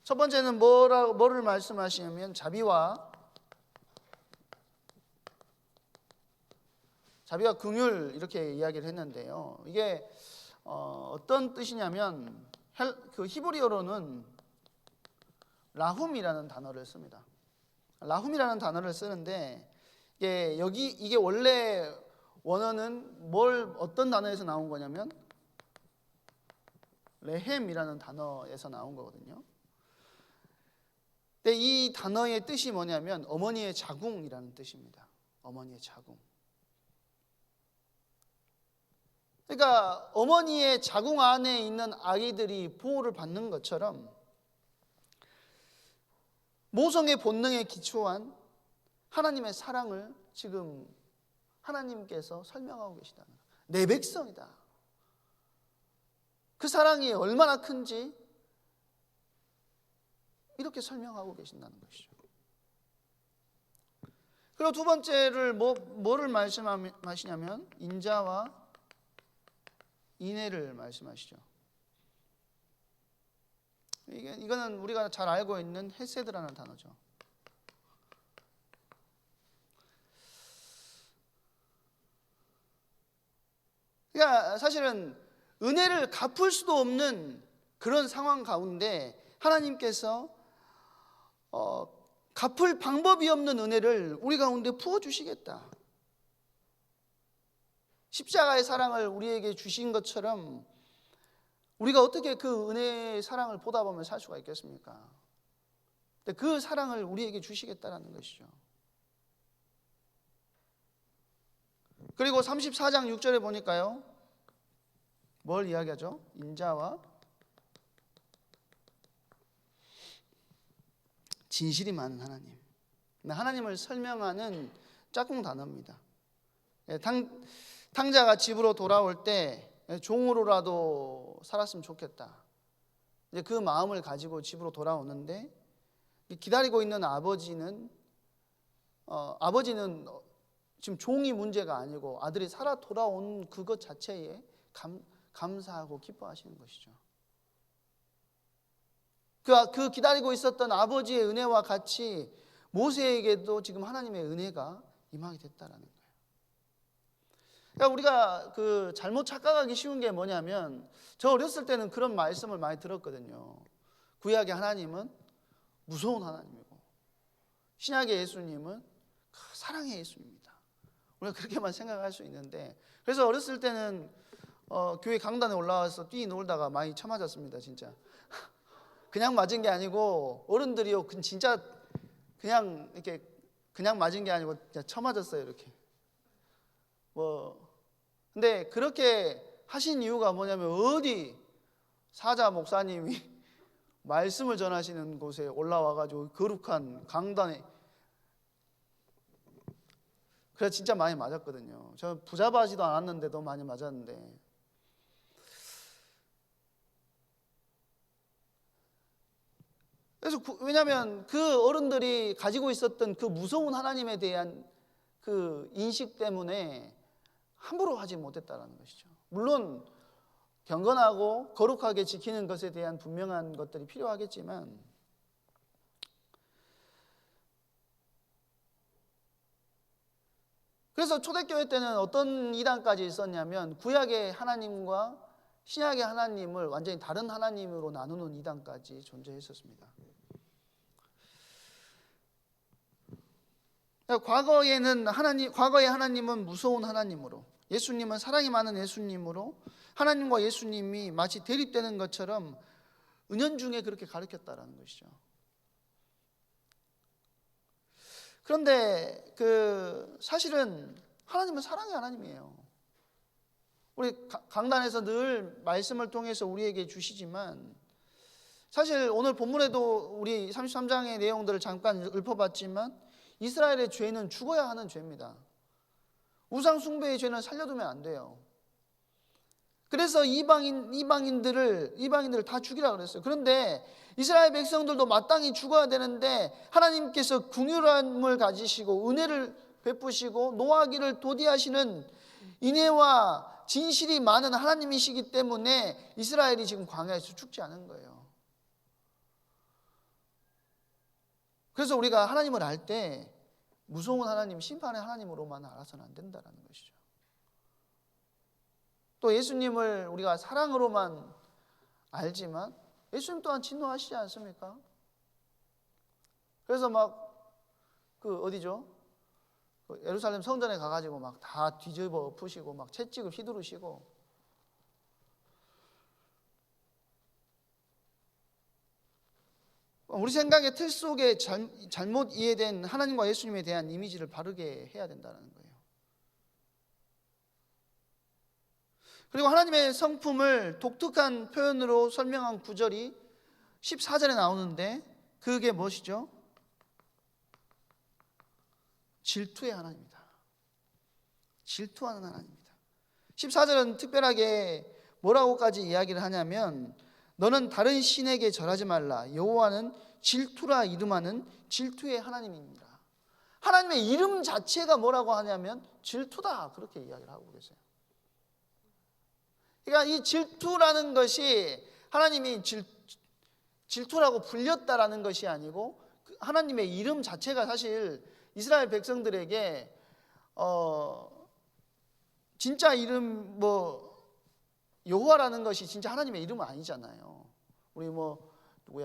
첫 번째는 뭐를 말씀하시냐면 자비와 긍휼 이렇게 이야기를 했는데요. 이게 어떤 뜻이냐면 그 히브리어로는 라훔이라는 단어를 씁니다. 라훔이라는 단어를 쓰는데 이게 원래 원어는 어떤 단어에서 나온 거냐면 레헴이라는 단어에서 나온 거거든요. 근데 이 단어의 뜻이 뭐냐면 어머니의 자궁이라는 뜻입니다. 어머니의 자궁. 그러니까 어머니의 자궁 안에 있는 아기들이 보호를 받는 것처럼 모성의 본능에 기초한 하나님의 사랑을 지금 하나님께서 설명하고 계시다는 거예요. 내 백성이다. 그 사랑이 얼마나 큰지 이렇게 설명하고 계신다는 것이죠. 그리고 두 번째를 뭐를 말씀하시냐면 인자와 인애를 말씀하시죠. 이거는 우리가 잘 알고 있는 헤세드라는 단어죠. 그러니까 사실은 은혜를 갚을 수도 없는 그런 상황 가운데 하나님께서 갚을 방법이 없는 은혜를 우리 가운데 부어주시겠다. 십자가의 사랑을 우리에게 주신 것처럼 우리가 어떻게 그 은혜의 사랑을 보다 보면 살 수가 있겠습니까? 근데 그 사랑을 우리에게 주시겠다는 것이죠. 그리고 34장 6절에 보니까요. 뭘 이야기하죠? 인자와 진실이 많은 하나님. 하나님을 설명하는 짝꿍 단어입니다. 탕자가 집으로 돌아올 때 종으로라도 살았으면 좋겠다. 이제 그 마음을 가지고 집으로 돌아오는데 기다리고 있는 아버지는 지금 종이 문제가 아니고 아들이 살아 돌아온 그것 자체에 감사하고 기뻐하시는 것이죠. 그 기다리고 있었던 아버지의 은혜와 같이 모세에게도 지금 하나님의 은혜가 임하게 됐다라는 거예요. 그러니까 우리가 잘못 착각하기 쉬운 게 뭐냐면 저 어렸을 때는 그런 말씀을 많이 들었거든요. 구약의 하나님은 무서운 하나님이고 신약의 예수님은 사랑의 예수님이다. 우리가 그렇게만 생각할 수 있는데 그래서 어렸을 때는 교회 강단에 올라와서 뛰놀다가 많이 쳐맞았습니다. 진짜 그냥 맞은 게 아니고 어른들이요 진짜 그냥 이렇게 그냥 맞은 게 아니고 그냥 쳐맞았어요. 이렇게 근데 그렇게 하신 이유가 뭐냐면 어디 사자 목사님이 말씀을 전하시는 곳에 올라와가지고 거룩한 강단에 그래서 진짜 많이 맞았거든요. 저 부잡하지도 않았는데도 많이 맞았는데 그래서 왜냐하면 그 어른들이 가지고 있었던 그 무서운 하나님에 대한 그 인식 때문에 함부로 하지 못했다는 것이죠. 물론 경건하고 거룩하게 지키는 것에 대한 분명한 것들이 필요하겠지만 그래서 초대교회 때는 어떤 이단까지 있었냐면 구약의 하나님과 신약의 하나님을 완전히 다른 하나님으로 나누는 이단까지 존재했었습니다. 과거의 하나님은 무서운 하나님으로, 예수님은 사랑이 많은 예수님으로 하나님과 예수님이 마치 대립되는 것처럼 은연중에 그렇게 가르쳤다라는 것이죠. 그런데 사실은 하나님은 사랑의 하나님이에요. 우리 강단에서 늘 말씀을 통해서 우리에게 주시지만, 사실 오늘 본문에도 우리 33장의 내용들을 잠깐 읊어봤지만 이스라엘의 죄는 죽어야 하는 죄입니다. 우상 숭배의 죄는 살려두면 안 돼요. 그래서 이방인들을 다 죽이라 그랬어요. 그런데 이스라엘 백성들도 마땅히 죽어야 되는데 하나님께서 긍휼함을 가지시고 은혜를 베푸시고 노하기를 도디하시는 인애와 진실이 많은 하나님이시기 때문에 이스라엘이 지금 광야에서 죽지 않은 거예요. 그래서 우리가 하나님을 알 때 무서운 하나님, 심판의 하나님으로만 알아서는 안 된다는 것이죠. 또 예수님을 우리가 사랑으로만 알지만 예수님 또한 진노하시지 않습니까? 그래서 어디죠? 예루살렘 성전에 가가지고 막 다 뒤집어 푸시고 막 채찍을 휘두르시고, 우리 생각의 틀 속에 잘못 이해된 하나님과 예수님에 대한 이미지를 바르게 해야 된다는 거예요. 그리고 하나님의 성품을 독특한 표현으로 설명한 구절이 14절에 나오는데 그게 무엇이죠? 질투의 하나님입니다. 질투하는 하나님입니다. 14절은 특별하게 뭐라고까지 이야기를 하냐면, 너는 다른 신에게 절하지 말라. 여호와는 질투라 이름하는 질투의 하나님입니다. 하나님의 이름 자체가 뭐라고 하냐면 질투다, 그렇게 이야기를 하고 계세요. 그러니까 이 질투라는 것이 하나님이 질투라고 불렸다라는 것이 아니고 하나님의 이름 자체가 사실 이스라엘 백성들에게 진짜 이름 여호와라는 것이 진짜 하나님의 이름은 아니잖아요. 우리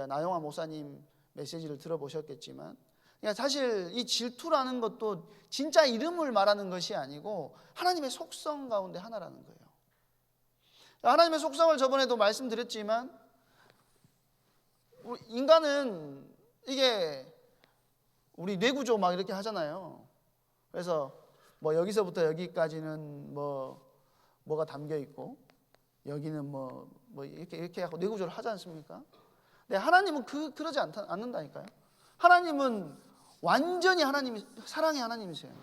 나영아 목사님 메시지를 들어보셨겠지만, 그러니까 사실 이 질투라는 것도 진짜 이름을 말하는 것이 아니고 하나님의 속성 가운데 하나라는 거예요. 하나님의 속성을 저번에도 말씀드렸지만, 인간은 이게 우리 뇌구조 막 이렇게 하잖아요. 그래서 여기서부터 여기까지는 뭐가 담겨 있고, 여기는 이렇게 하고 뇌구조를 하지 않습니까? 근데 하나님은 그러지 않는다니까요. 하나님은 완전히 사랑의 하나님이세요.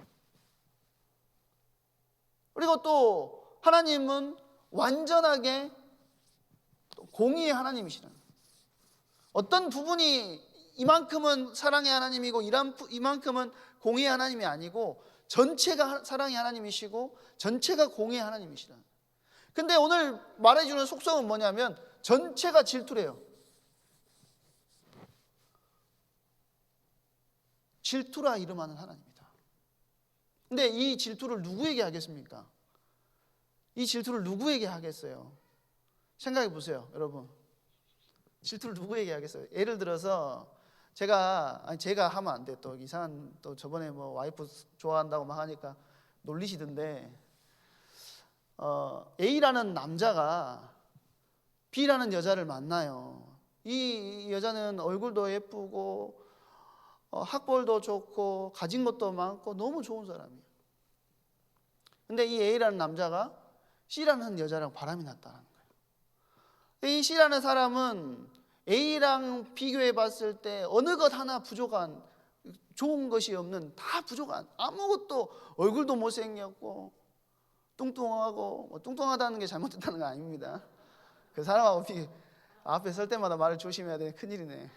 그리고 또 하나님은 완전하게 공의의 하나님이시라는 거예요. 어떤 부분이 이만큼은 사랑의 하나님이고 이만큼은 공의의 하나님이 아니고 전체가 사랑의 하나님이시고 전체가 공의의 하나님이시라는 거예요. 근데 오늘 말해주는 속성은 뭐냐면 전체가 질투래요. 질투라 이름하는 하나님이다. 근데 이 질투를 누구에게 하겠습니까? 이 질투를 누구에게 하겠어요? 생각해 보세요, 여러분. 질투를 누구에게 하겠어요? 예를 들어서 제가 하면 안 돼. 또 이상한, 또 저번에 와이프 좋아한다고 막 하니까 놀리시던데, A라는 남자가 B라는 여자를 만나요. 이 여자는 얼굴도 예쁘고 학벌도 좋고 가진 것도 많고 너무 좋은 사람이에요. 근데 이 A라는 남자가 C라는 여자랑 바람이 났다는 거예요. 이 C라는 사람은 A랑 비교해 봤을 때 어느 것 하나 부족한, 좋은 것이 없는, 다 부족한, 아무것도, 얼굴도 못생겼고 뚱뚱하고, 뚱뚱하다는 게 잘못됐다는 거 아닙니다. 그 사람하고 앞에 설 때마다 말을 조심해야 되는 큰일이네.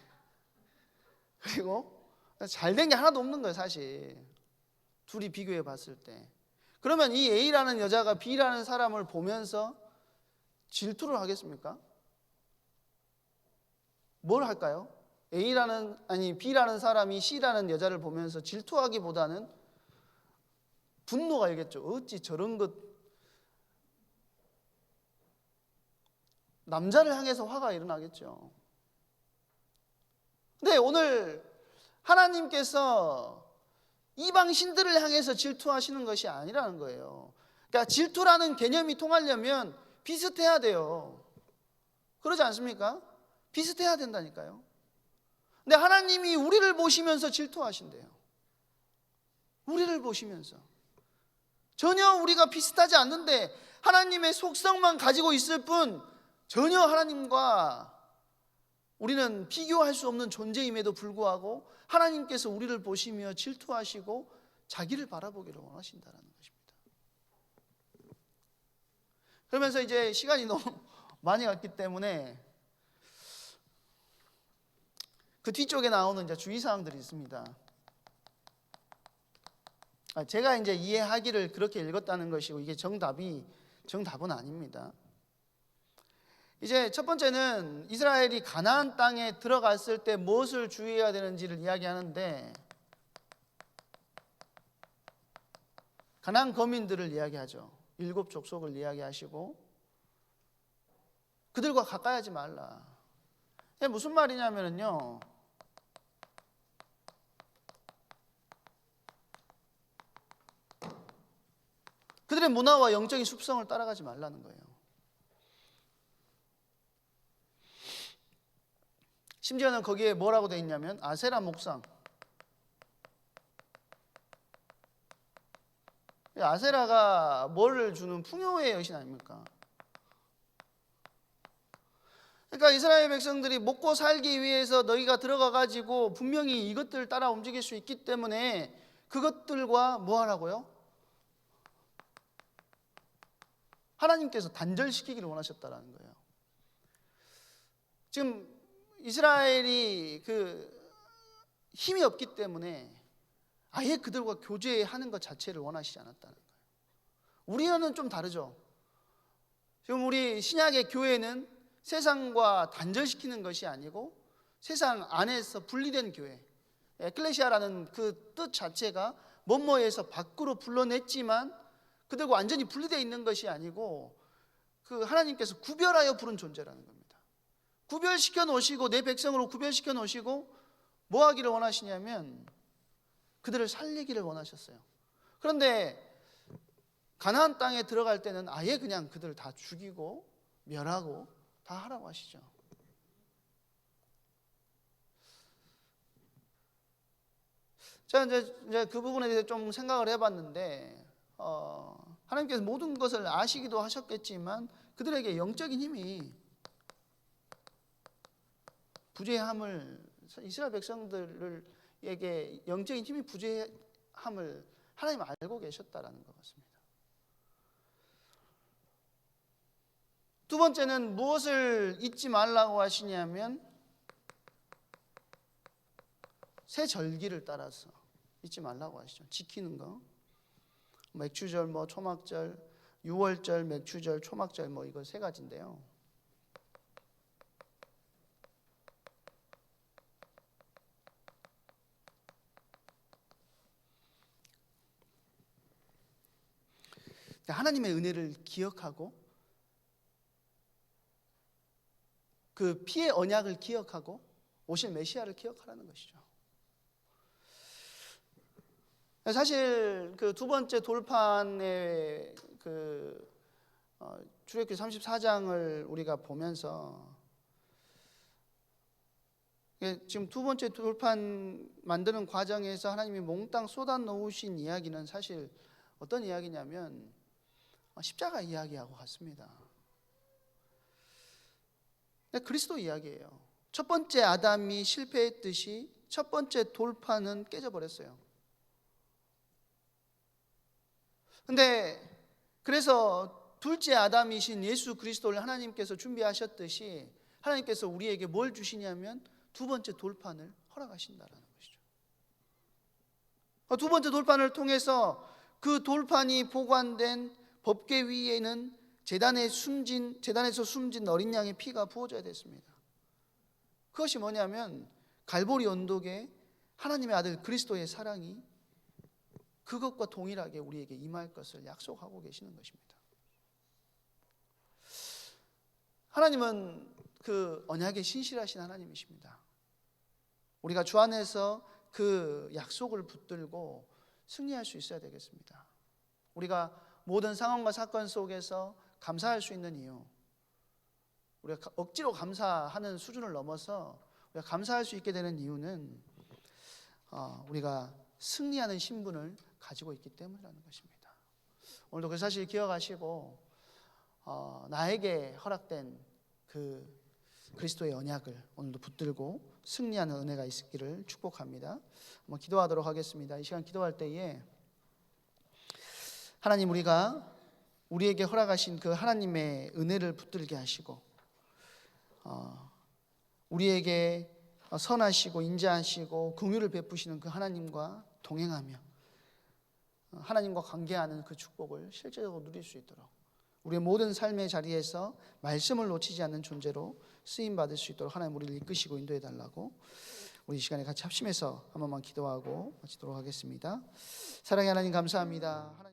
그리고 잘된 게 하나도 없는 거예요, 사실. 둘이 비교해 봤을 때. 그러면 이 A라는 여자가 B라는 사람을 보면서 질투를 하겠습니까? 뭘 할까요? B라는 사람이 C라는 여자를 보면서 질투하기보다는 분노가 일겠죠. 어찌 저런 것, 남자를 향해서 화가 일어나겠죠. 근데 오늘 하나님께서 이방 신들을 향해서 질투하시는 것이 아니라는 거예요. 그러니까 질투라는 개념이 통하려면 비슷해야 돼요. 그러지 않습니까? 비슷해야 된다니까요. 근데 하나님이 우리를 보시면서 질투하신대요. 우리를 보시면서. 전혀 우리가 비슷하지 않는데 하나님의 속성만 가지고 있을 뿐 전혀 하나님과 우리는 비교할 수 없는 존재임에도 불구하고 하나님께서 우리를 보시며 질투하시고 자기를 바라보기를 원하신다는 것입니다. 그러면서 이제 시간이 너무 많이 갔기 때문에 그 뒤쪽에 나오는 이제 주의사항들이 있습니다. 제가 이제 이해하기를 그렇게 읽었다는 것이고 이게 정답은 아닙니다. 이제 첫 번째는 이스라엘이 가나안 땅에 들어갔을 때 무엇을 주의해야 되는지를 이야기하는데 가나안 거민들을 이야기하죠. 7 족속을 이야기하시고 그들과 가까이 하지 말라. 이게 무슨 말이냐면요. 그들의 문화와 영적인 습성을 따라가지 말라는 거예요. 심지어는 거기에 뭐라고 되어 있냐면 아세라 목상. 아세라가 뭐를 주는 풍요의 여신 아닙니까? 그러니까 이스라엘 백성들이 먹고 살기 위해서 너희가 들어가 가지고 분명히 이것들을 따라 움직일 수 있기 때문에 그것들과 뭐 하라고요? 하나님께서 단절시키기를 원하셨다라는 거예요. 지금 이스라엘이 그 힘이 없기 때문에 아예 그들과 교제하는 것 자체를 원하시지 않았다는 거예요. 우리와는 좀 다르죠. 지금 우리 신약의 교회는 세상과 단절시키는 것이 아니고 세상 안에서 분리된 교회, 에클레시아라는 그 뜻 자체가 뭐뭐에서 밖으로 불러냈지만 그들과 완전히 분리되어 있는 것이 아니고 그 하나님께서 구별하여 부른 존재라는 겁니다. 구별시켜 놓으시고 내 백성으로 구별시켜 놓으시고 뭐 하기를 원하시냐면 그들을 살리기를 원하셨어요. 그런데 가나안 땅에 들어갈 때는 아예 그냥 그들을 다 죽이고 멸하고 다 하라고 하시죠. 제가 이제 그 부분에 대해서 좀 생각을 해봤는데 하나님께서 모든 것을 아시기도 하셨겠지만 그들에게 영적인 힘이 부재함을 이스라엘 백성들에게 영적인 힘이 부재함을 하나님 알고 계셨다라는 것 같습니다. 두 번째는 무엇을 잊지 말라고 하시냐면 새 절기를 따라서 잊지 말라고 하시죠. 지키는 거. 맥추절, 초막절, 유월절, 맥추절, 초막절 이거 세 가지인데요. 하나님의 은혜를 기억하고 그 피의 언약을 기억하고 오실 메시아를 기억하라는 것이죠. 사실 그 두 번째 돌판의 그 출애굽기 34장을 우리가 보면서 지금 두 번째 돌판 만드는 과정에서 하나님이 몽땅 쏟아 놓으신 이야기는 사실 어떤 이야기냐면 십자가 이야기하고 같습니다. 그리스도 이야기예요. 첫 번째 아담이 실패했듯이 첫 번째 돌판은 깨져버렸어요. 근데 그래서 둘째 아담이신 예수 그리스도를 하나님께서 준비하셨듯이 하나님께서 우리에게 뭘 주시냐면 두 번째 돌판을 허락하신다라는 것이죠. 두 번째 돌판을 통해서 그 돌판이 보관된 법궤 위에는 제단에서 숨진 어린 양의 피가 부어져야 됐습니다. 그것이 뭐냐면 갈보리 언덕에 하나님의 아들 그리스도의 사랑이 그것과 동일하게 우리에게 임할 것을 약속하고 계시는 것입니다. 하나님은 그 언약에 신실하신 하나님이십니다. 우리가 주 안에서 그 약속을 붙들고 승리할 수 있어야 되겠습니다. 우리가 모든 상황과 사건 속에서 감사할 수 있는 이유, 우리가 억지로 감사하는 수준을 넘어서 우리가 감사할 수 있게 되는 이유는 우리가 승리하는 신분을 가지고 있기 때문이라는 것입니다. 오늘도 그 사실 기억하시고 나에게 허락된 그 그리스도의 언약을 오늘도 붙들고 승리하는 은혜가 있기를 축복합니다. 한번 기도하도록 하겠습니다. 이 시간 기도할 때에 하나님, 우리에게 허락하신 그 하나님의 은혜를 붙들게 하시고 우리에게 선하시고 인자하시고 긍휼을 베푸시는 그 하나님과 동행하며 하나님과 관계하는 그 축복을 실제적으로 누릴 수 있도록 우리의 모든 삶의 자리에서 말씀을 놓치지 않는 존재로 쓰임받을 수 있도록 하나님 우리를 이끄시고 인도해 달라고 우리 이 시간에 같이 합심해서 한 번만 기도하고 마치도록 하겠습니다. 사랑의 하나님, 감사합니다.